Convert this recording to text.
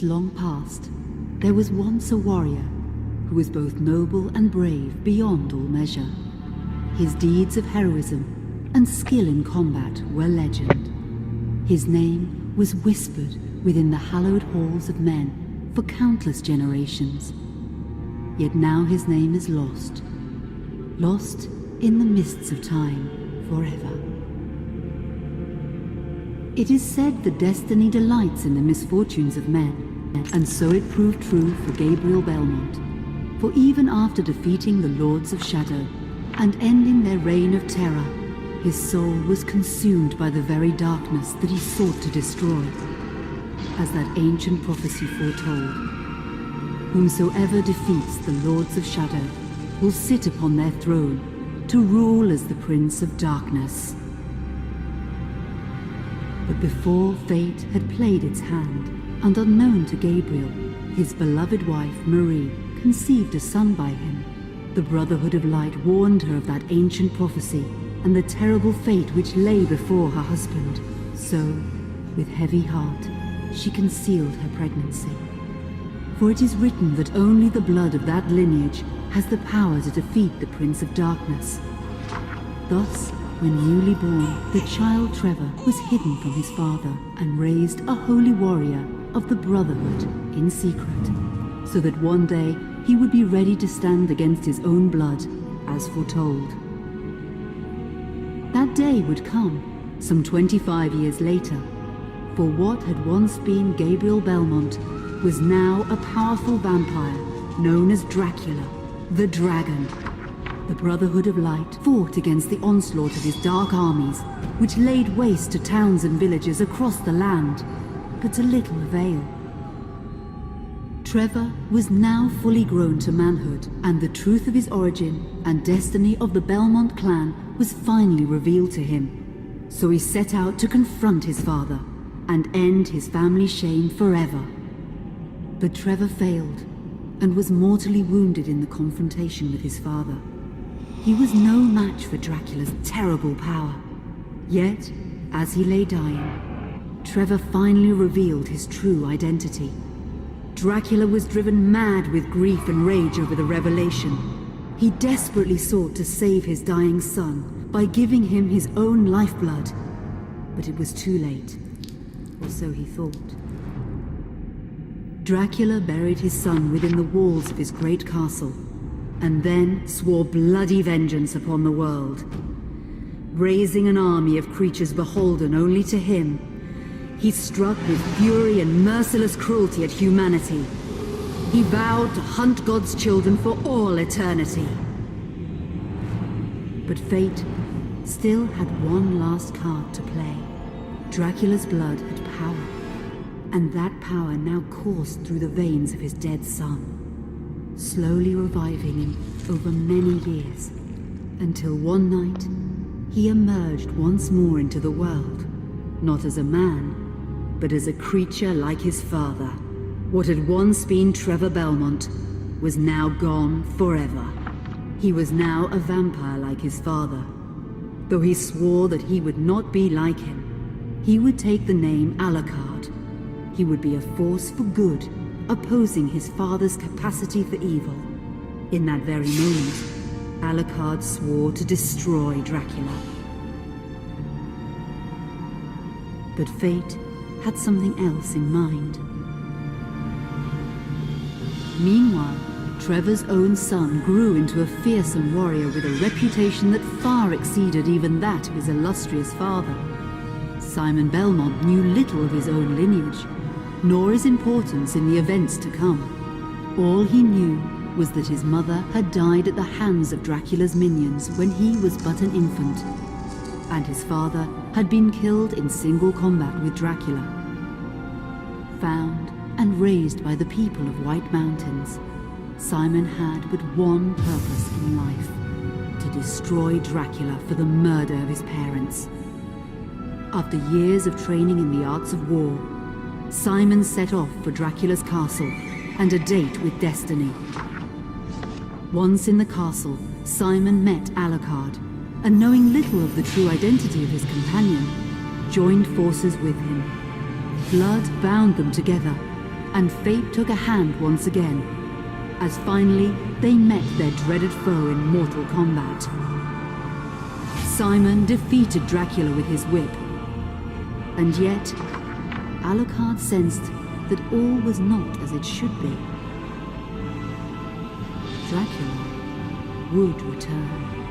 Long past, there was once a warrior who was both noble and brave beyond all measure. His deeds of heroism and skill in combat were legend. His name was whispered within the hallowed halls of men for countless generations. Yet now his name is lost, lost in the mists of time forever. It is said that destiny delights in the misfortunes of men, and so it proved true for Gabriel Belmont. For even after defeating the Lords of Shadow and ending their reign of terror, his soul was consumed by the very darkness that he sought to destroy. As that ancient prophecy foretold, whomsoever defeats the Lords of Shadow will sit upon their throne to rule as the Prince of Darkness. But before fate had played its hand, and unknown to Gabriel, his beloved wife Marie conceived a son by him. The Brotherhood of Light warned her of that ancient prophecy and the terrible fate which lay before her husband. So, with heavy heart, she concealed her pregnancy. For it is written that only the blood of that lineage has the power to defeat the Prince of Darkness. Thus, when newly born, the child Trevor was hidden from his father and raised a holy warrior of the Brotherhood in secret, so that one day he would be ready to stand against his own blood, as foretold. That day would come, some 25 years later, for what had once been Gabriel Belmont was now a powerful vampire known as Dracula, the Dragon. The Brotherhood of Light fought against the onslaught of his dark armies, which laid waste to towns and villages across the land, but to little avail. Trevor was now fully grown to manhood, and the truth of his origin and destiny of the Belmont clan was finally revealed to him. So he set out to confront his father and end his family's shame forever. But Trevor failed and was mortally wounded in the confrontation with his father. He was no match for Dracula's terrible power. Yet, as he lay dying, Trevor finally revealed his true identity. Dracula was driven mad with grief and rage over the revelation. He desperately sought to save his dying son by giving him his own lifeblood. But it was too late, or so he thought. Dracula buried his son within the walls of his great castle, and then swore bloody vengeance upon the world. Raising an army of creatures beholden only to him, he struck with fury and merciless cruelty at humanity. He vowed to hunt God's children for all eternity. But fate still had one last card to play. Dracula's blood had power, and that power now coursed through the veins of his dead son, slowly reviving him over many years, until one night he emerged once more into the world, not as a man, but as a creature like his father. What had once been Trevor Belmont was now gone forever. He was now a vampire like his father. Though he swore that he would not be like him, he would take the name Alucard. He would be a force for good, opposing his father's capacity for evil. In that very moment, Alucard swore to destroy Dracula. But fate had something else in mind. Meanwhile, Trevor's own son grew into a fearsome warrior with a reputation that far exceeded even that of his illustrious father. Simon Belmont knew little of his own lineage, nor his importance in the events to come. All he knew was that his mother had died at the hands of Dracula's minions when he was but an infant, and his father had been killed in single combat with Dracula. Found and raised by the people of White Mountains, Simon had but one purpose in life: to destroy Dracula for the murder of his parents. After years of training in the arts of war, Simon set off for Dracula's castle and a date with destiny. Once in the castle, Simon met Alucard, and knowing little of the true identity of his companion, joined forces with him. Blood bound them together, And fate took a hand once again, as finally they met their dreaded foe in mortal combat. Simon defeated Dracula with his whip, and yet Alucard sensed that all was not as it should be. Dracula would return.